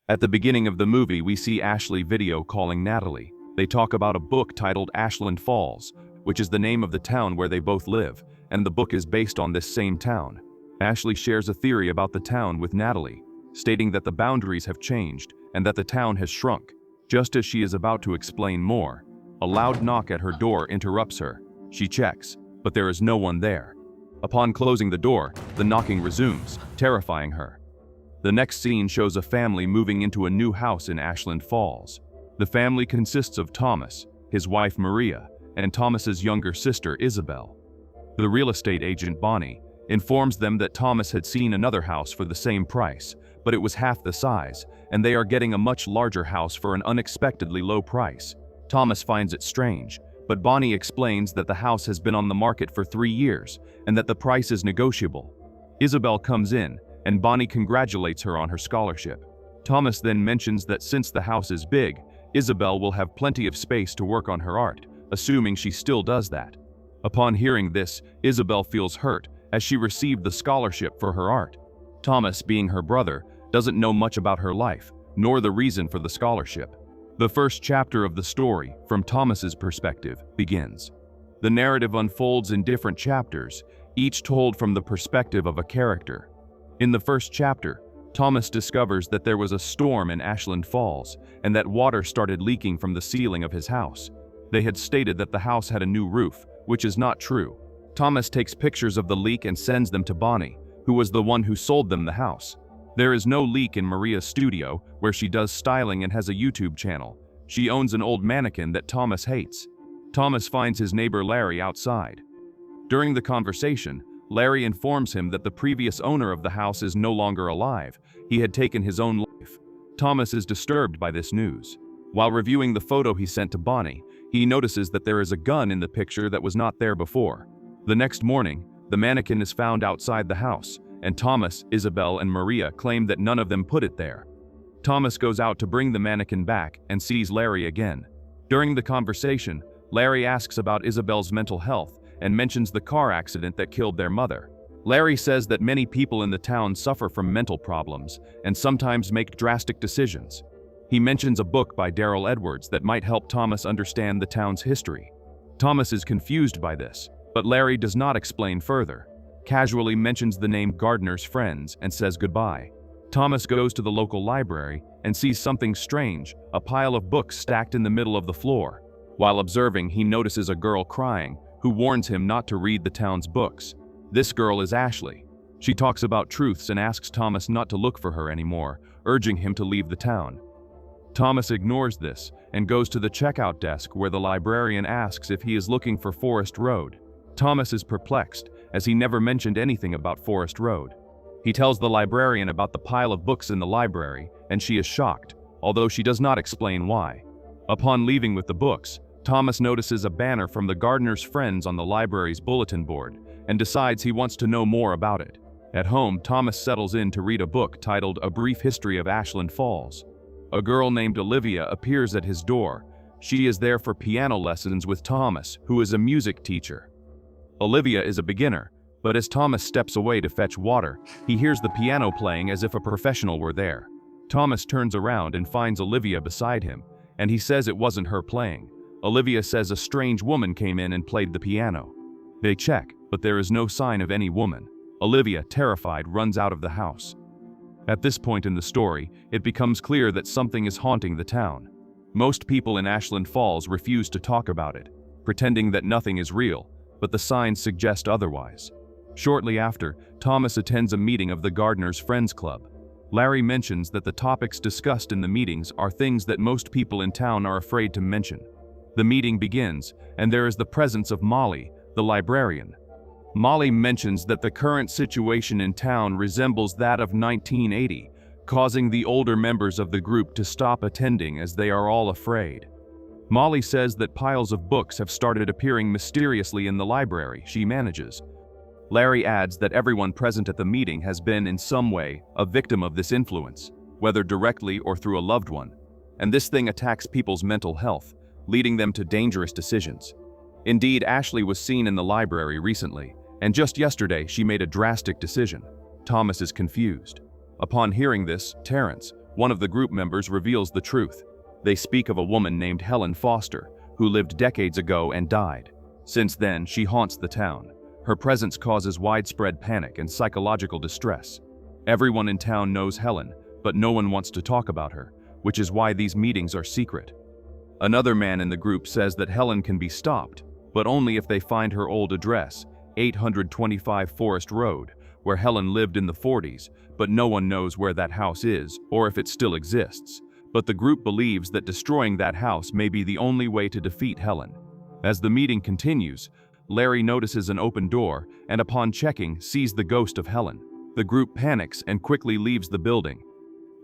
At the beginning of the movie, we see Ashley video calling Natalie. They talk about a book titled Ashland Falls, which is the name of the town where they both live, and the book is based on this same town. Ashley shares a theory about the town with Natalie, stating that the boundaries have changed and that the town has shrunk. Just as she is about to explain more, a loud knock at her door interrupts her. She checks, but there is no one there. Upon closing the door, the knocking resumes, terrifying her. The next scene shows a family moving into a new house in Ashland Falls. The family consists of Thomas, his wife Maria, and Thomas's younger sister Isabel. The real estate agent Bonnie informs them that Thomas had seen another house for the same price, but it was half the size, and they are getting a much larger house for an unexpectedly low price. Thomas finds it strange, but Bonnie explains that the house has been on the market for 3 years and that the price is negotiable. Isabel comes in, and Bonnie congratulates her on her scholarship. Thomas then mentions that since the house is big, Isabel will have plenty of space to work on her art, assuming she still does that. Upon hearing this, Isabel feels hurt as she received the scholarship for her art. Thomas, being her brother, doesn't know much about her life, nor the reason for the scholarship. The first chapter of the story, from Thomas's perspective, begins. The narrative unfolds in different chapters, each told from the perspective of a character. In the first chapter, Thomas discovers that there was a storm in Ashland Falls and that water started leaking from the ceiling of his house. They had stated that the house had a new roof, which is not true. Thomas takes pictures of the leak and sends them to Bonnie, who was the one who sold them the house. There is no leak in Maria's studio, where she does styling and has a YouTube channel. She owns an old mannequin that Thomas hates. Thomas finds his neighbor Larry outside. During the conversation, Larry informs him that the previous owner of the house is no longer alive. He had taken his own life. Thomas is disturbed by this news. While reviewing the photo he sent to Bonnie, he notices that there is a gun in the picture that was not there before. The next morning, the mannequin is found outside the house, and Thomas, Isabel, and Maria claim that none of them put it there. Thomas goes out to bring the mannequin back and sees Larry again. During the conversation, Larry asks about Isabel's mental health and mentions the car accident that killed their mother. Larry says that many people in the town suffer from mental problems and sometimes make drastic decisions. He mentions a book by Daryl Edwards that might help Thomas understand the town's history. Thomas is confused by this, but Larry does not explain further, casually mentions the name Gardner's friends and says goodbye. Thomas goes to the local library and sees something strange, a pile of books stacked in the middle of the floor. While observing, he notices a girl crying, who warns him not to read the town's books. This girl is Ashley. She talks about truths and asks Thomas not to look for her anymore, urging him to leave the town. Thomas ignores this and goes to the checkout desk where the librarian asks if he is looking for Forest Road. Thomas is perplexed, as he never mentioned anything about Forest Road. He tells the librarian about the pile of books in the library, and she is shocked, although she does not explain why. Upon leaving with the books, Thomas notices a banner from the Gardner's friends on the library's bulletin board and decides he wants to know more about it. At home, Thomas settles in to read a book titled A Brief History of Ashland Falls. A girl named Olivia appears at his door. She is there for piano lessons with Thomas, who is a music teacher. Olivia is a beginner, but as Thomas steps away to fetch water, he hears the piano playing as if a professional were there. Thomas turns around and finds Olivia beside him, and he says it wasn't her playing. Olivia says a strange woman came in and played the piano. They check, but there is no sign of any woman. Olivia, terrified, runs out of the house. At this point in the story, it becomes clear that something is haunting the town. Most people in Ashland Falls refuse to talk about it, pretending that nothing is real, but the signs suggest otherwise. Shortly after, Thomas attends a meeting of the Gardner's Friends Club. Larry mentions that the topics discussed in the meetings are things that most people in town are afraid to mention. The meeting begins, and there is the presence of Molly, the librarian. Molly mentions that the current situation in town resembles that of 1980, causing the older members of the group to stop attending as they are all afraid. Molly says that piles of books have started appearing mysteriously in the library she manages. Larry adds that everyone present at the meeting has been in some way a victim of this influence, whether directly or through a loved one, and this thing attacks people's mental health, leading them to dangerous decisions. Indeed, Ashley was seen in the library recently, and just yesterday she made a drastic decision. Thomas is confused. Upon hearing this, Terrence, One of the group members reveals the truth. They speak of a woman named Helen Foster, who lived decades ago and died. Since then, she haunts the town. Her presence causes widespread panic and psychological distress. Everyone in town knows Helen, but no one wants to talk about her, which is why these meetings are secret. Another man in the group says that Helen can be stopped, but only if they find her old address, 825 Forest Road, where Helen lived in the 40s, but no one knows where that house is or if it still exists. But the group believes that destroying that house may be the only way to defeat Helen. As the meeting continues, Larry notices an open door and upon checking sees the ghost of Helen. The group panics and quickly leaves the building.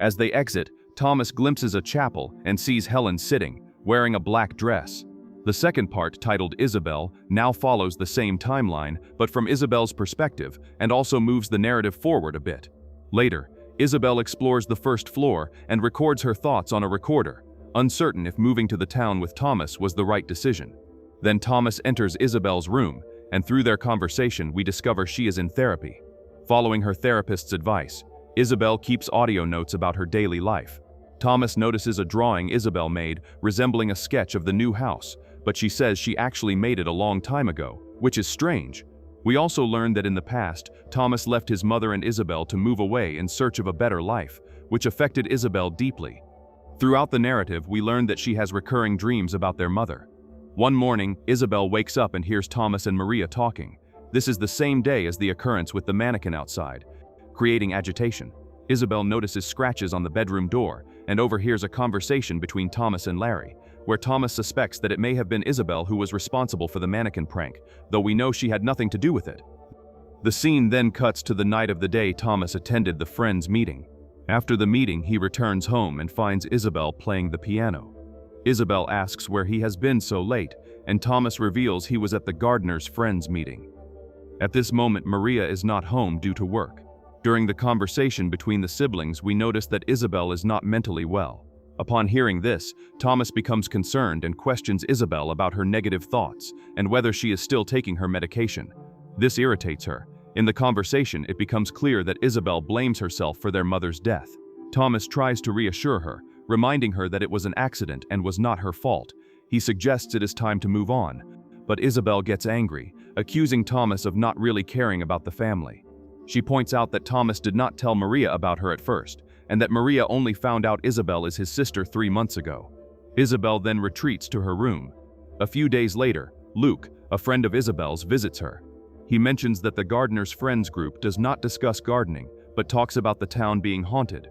As they exit, Thomas glimpses a chapel and sees Helen sitting, wearing a black dress. The second part, titled Isabel, now follows the same timeline, but from Isabel's perspective, and also moves the narrative forward a bit. Later, Isabel explores the first floor and records her thoughts on a recorder, uncertain if moving to the town with Thomas was the right decision. Then Thomas enters Isabel's room, and through their conversation we discover she is in therapy. Following her therapist's advice, Isabel keeps audio notes about her daily life. Thomas notices a drawing Isabel made resembling a sketch of the new house, but she says she actually made it a long time ago, which is strange. We also learn that in the past, Thomas left his mother and Isabel to move away in search of a better life, which affected Isabel deeply. Throughout the narrative, we learn that she has recurring dreams about their mother. One morning, Isabel wakes up and hears Thomas and Maria talking. This is the same day as the occurrence with the mannequin outside, creating agitation. Isabel notices scratches on the bedroom door and overhears a conversation between Thomas and Larry, where Thomas suspects that it may have been Isabel who was responsible for the mannequin prank, though we know she had nothing to do with it. The scene then cuts to the night of the day Thomas attended the friends' meeting. After the meeting, he returns home and finds Isabel playing the piano. Isabel asks where he has been so late, and Thomas reveals he was at the gardener's friends' meeting. At this moment, Maria is not home due to work. During the conversation between the siblings, we notice that Isabel is not mentally well. Upon hearing this, Thomas becomes concerned and questions Isabel about her negative thoughts and whether she is still taking her medication. This irritates her. In the conversation, it becomes clear that Isabel blames herself for their mother's death. Thomas tries to reassure her, reminding her that it was an accident and was not her fault. He suggests it is time to move on, but Isabel gets angry, accusing Thomas of not really caring about the family. She points out that Thomas did not tell Maria about her at first, and that Maria only found out Isabel is his sister 3 months ago. Isabel then retreats to her room. A few days later, Luke, a friend of Isabel's, visits her. He mentions that the gardener's friends group does not discuss gardening, but talks about the town being haunted.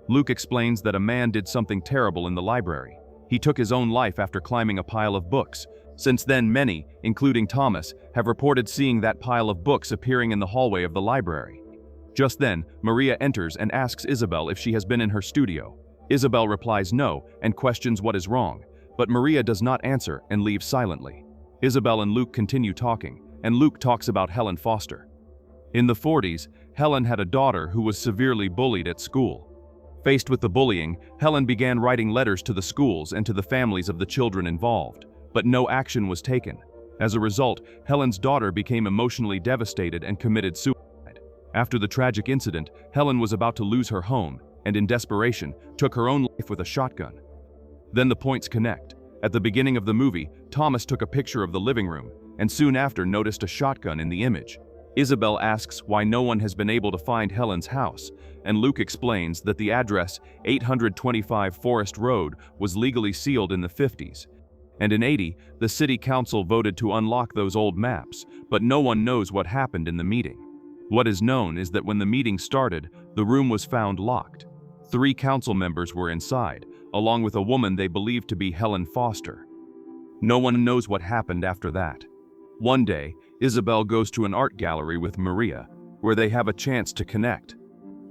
Luke explains that a man did something terrible in the library. He took his own life after climbing a pile of books. Since then, many, including Thomas, have reported seeing that pile of books appearing in the hallway of the library. Just then, Maria enters and asks Isabel if she has been in her studio. Isabel replies no and questions what is wrong, but Maria does not answer and leaves silently. Isabel and Luke continue talking, and Luke talks about Helen Foster. In the 40s, Helen had a daughter who was severely bullied at school. Faced with the bullying, Helen began writing letters to the schools and to the families of the children involved, but no action was taken. As a result, Helen's daughter became emotionally devastated and committed suicide. After the tragic incident, Helen was about to lose her home and, in desperation, took her own life with a shotgun. Then the points connect. At the beginning of the movie, Thomas took a picture of the living room and soon after noticed a shotgun in the image. Isabel asks why no one has been able to find Helen's house, and Luke explains that the address 825 Forest Road was legally sealed in the 50s. And in 80, the city council voted to unlock those old maps, but no one knows what happened in the meeting. What is known is that when the meeting started, the room was found locked. 3 council members were inside, along with a woman they believed to be Helen Foster. No one knows what happened after that. One day, Isabel goes to an art gallery with Maria, where they have a chance to connect.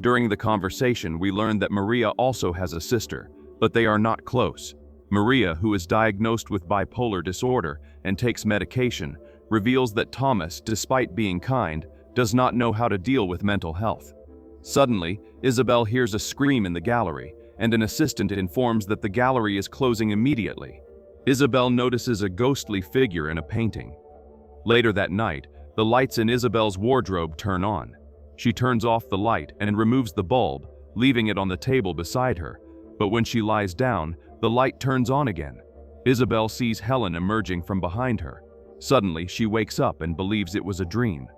During the conversation, we learn that Maria also has a sister, but they are not close. Maria, who is diagnosed with bipolar disorder and takes medication, reveals that Thomas, despite being kind, does not know how to deal with mental health. Suddenly, Isabel hears a scream in the gallery, and an assistant informs that the gallery is closing immediately. Isabel notices a ghostly figure in a painting. Later that night, the lights in Isabel's wardrobe turn on. She turns off the light and removes the bulb, leaving it on the table beside her. But when she lies down, the light turns on again. Isabel sees Helen emerging from behind her. Suddenly, she wakes up and believes it was a dream.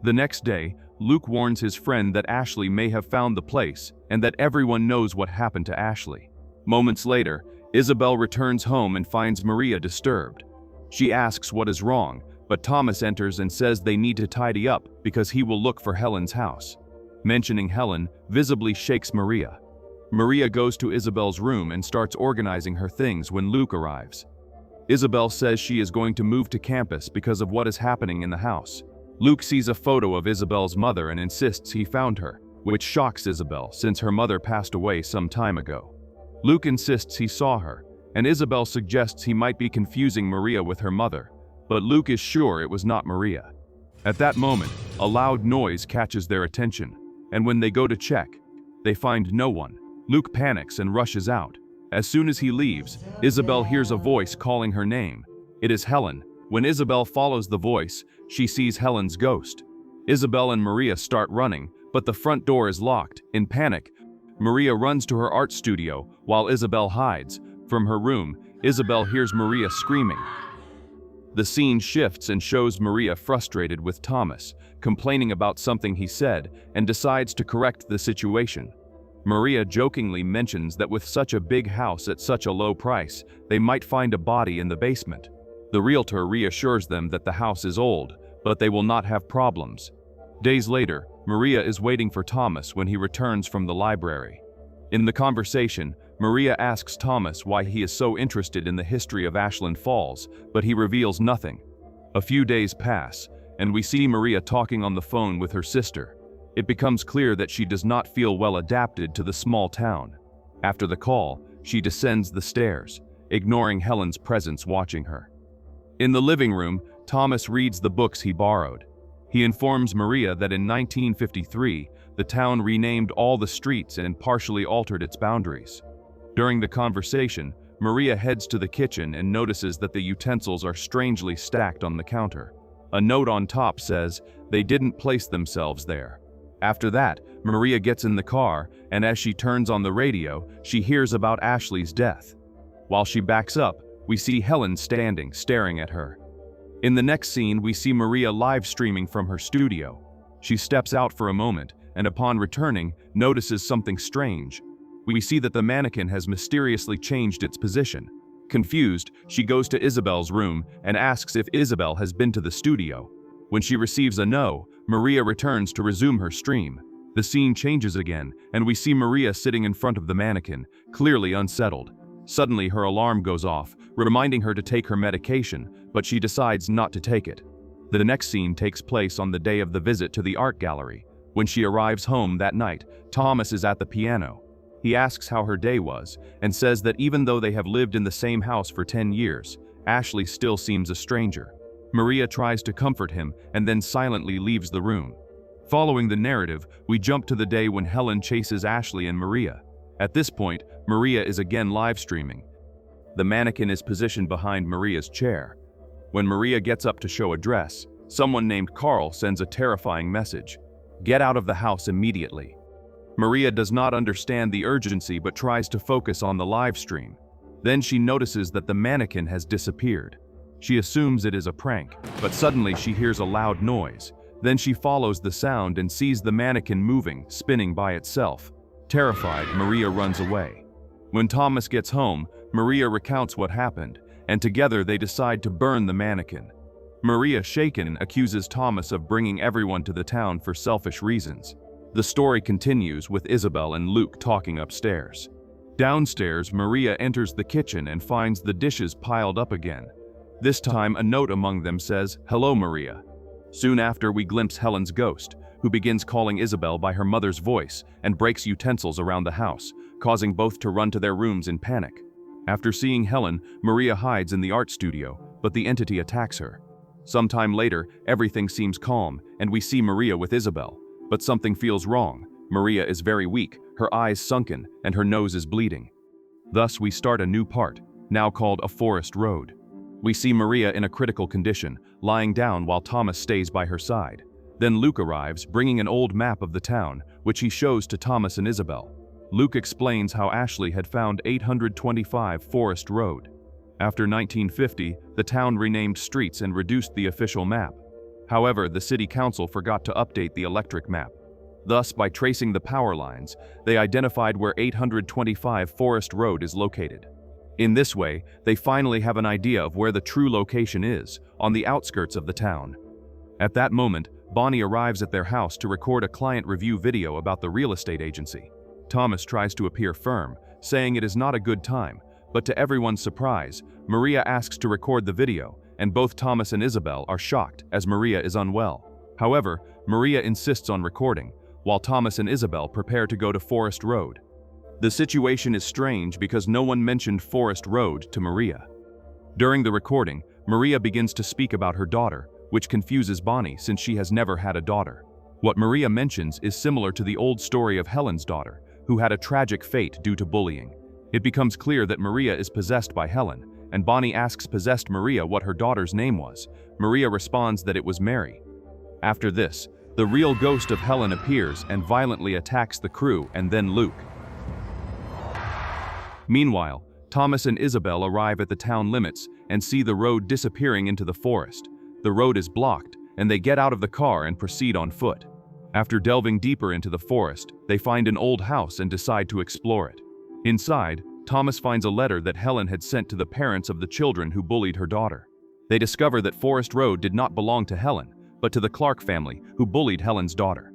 The next day, Luke warns his friend that Ashley may have found the place and that everyone knows what happened to Ashley. Moments later, Isabel returns home and finds Maria disturbed. She asks what is wrong, but Thomas enters and says they need to tidy up because he will look for Helen's house. Mentioning Helen visibly shakes Maria. Maria goes to Isabel's room and starts organizing her things when Luke arrives. Isabel says she is going to move to campus because of what is happening in the house. Luke sees a photo of Isabel's mother and insists he found her, which shocks Isabel since her mother passed away some time ago. Luke insists he saw her, and Isabel suggests he might be confusing Maria with her mother, but Luke is sure it was not Maria. At that moment, a loud noise catches their attention, and when they go to check, they find no one. Luke panics and rushes out. As soon as he leaves, Isabel hears a voice calling her name. It is Helen. When Isabel follows the voice, she sees Helen's ghost. Isabel and Maria start running, but the front door is locked. In panic, Maria runs to her art studio while Isabel hides. From her room, Isabel hears Maria screaming. The scene shifts and shows Maria frustrated with Thomas, complaining about something he said, and decides to correct the situation. Maria jokingly mentions that with such a big house at such a low price, they might find a body in the basement. The realtor reassures them that the house is old, but they will not have problems. Days later, Maria is waiting for Thomas when he returns from the library. In the conversation, Maria asks Thomas why he is so interested in the history of Ashland Falls, but he reveals nothing. A few days pass, and we see Maria talking on the phone with her sister. It becomes clear that she does not feel well adapted to the small town. After the call, she descends the stairs, ignoring Helen's presence watching her. In the living room, Thomas reads the books he borrowed. He informs Maria that in 1953, the town renamed all the streets and partially altered its boundaries. During the conversation, Maria heads to the kitchen and notices that the utensils are strangely stacked on the counter. A note on top says they didn't place themselves there. After that, Maria gets in the car, and as she turns on the radio, she hears about Ashley's death. While she backs up, we see Helen standing, staring at her. In the next scene, we see Maria live streaming from her studio. She steps out for a moment, and upon returning, notices something strange. We see that the mannequin has mysteriously changed its position. Confused, she goes to Isabel's room and asks if Isabel has been to the studio. When she receives a no, Maria returns to resume her stream. The scene changes again, and we see Maria sitting in front of the mannequin, clearly unsettled. Suddenly, her alarm goes off, reminding her to take her medication, but she decides not to take it. The next scene takes place on the day of the visit to the art gallery. When she arrives home that night, Thomas is at the piano. He asks how her day was, and says that even though they have lived in the same house for 10 years, Ashley still seems a stranger. Maria tries to comfort him and then silently leaves the room. Following the narrative, we jump to the day when Helen chases Ashley and Maria. At this point, Maria is again live streaming. The mannequin is positioned behind Maria's chair. When Maria gets up to show a dress, someone named Carl sends a terrifying message. Get out of the house immediately. Maria does not understand the urgency but tries to focus on the live stream. Then she notices that the mannequin has disappeared. She assumes it is a prank, but suddenly she hears a loud noise. Then she follows the sound and sees the mannequin moving, spinning by itself. Terrified, Maria runs away. When Thomas gets home, Maria recounts what happened, and together they decide to burn the mannequin. Maria, shaken, accuses Thomas of bringing everyone to the town for selfish reasons. The story continues with Isabel and Luke talking upstairs. Downstairs, Maria enters the kitchen and finds the dishes piled up again. This time, a note among them says, "Hello, Maria." Soon after, we glimpse Helen's ghost, who begins calling Isabel by her mother's voice and breaks utensils around the house, causing both to run to their rooms in panic. After seeing Helen, Maria hides in the art studio, but the entity attacks her. Sometime later, everything seems calm, and we see Maria with Isabel. But something feels wrong. Maria is very weak, her eyes sunken, and her nose is bleeding. Thus, we start a new part, now called A Forest Road. We see Maria in a critical condition, lying down while Thomas stays by her side. Then Luke arrives, bringing an old map of the town, which he shows to Thomas and Isabel. Luke explains how Ashley had found 825 Forest Road. After 1950, the town renamed streets and reduced the official map. However, the city council forgot to update the electric map. Thus, by tracing the power lines, they identified where 825 Forest Road is located. In this way, they finally have an idea of where the true location is, on the outskirts of the town. At that moment, Bonnie arrives at their house to record a client review video about the real estate agency. Thomas tries to appear firm, saying it is not a good time, but to everyone's surprise, Maria asks to record the video, and both Thomas and Isabel are shocked as Maria is unwell. However, Maria insists on recording, while Thomas and Isabel prepare to go to Forest Road. The situation is strange because no one mentioned Forest Road to Maria. During the recording, Maria begins to speak about her daughter, which confuses Bonnie since she has never had a daughter. What Maria mentions is similar to the old story of Helen's daughter, who had a tragic fate due to bullying. It becomes clear that Maria is possessed by Helen, and Bonnie asks possessed Maria what her daughter's name was. Maria responds that it was Mary. After this, the real ghost of Helen appears and violently attacks the crew and then Luke. Meanwhile, Thomas and Isabel arrive at the town limits and see the road disappearing into the forest. The road is blocked, and they get out of the car and proceed on foot. After delving deeper into the forest, they find an old house and decide to explore it. Inside, Thomas finds a letter that Helen had sent to the parents of the children who bullied her daughter. They discover that Forest Road did not belong to Helen, but to the Clark family, who bullied Helen's daughter.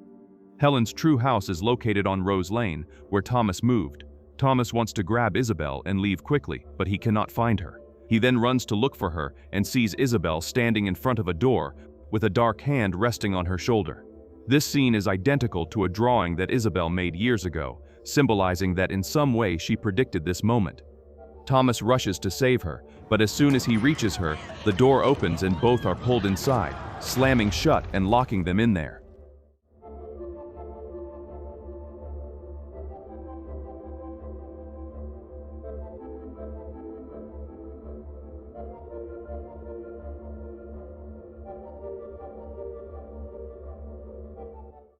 Helen's true house is located on Rose Lane, where Thomas moved. Thomas wants to grab Isabel and leave quickly, but he cannot find her. He then runs to look for her and sees Isabel standing in front of a door with a dark hand resting on her shoulder. This scene is identical to a drawing that Isabel made years ago, symbolizing that in some way she predicted this moment. Thomas rushes to save her, but as soon as he reaches her, the door opens and both are pulled inside, slamming shut and locking them in there.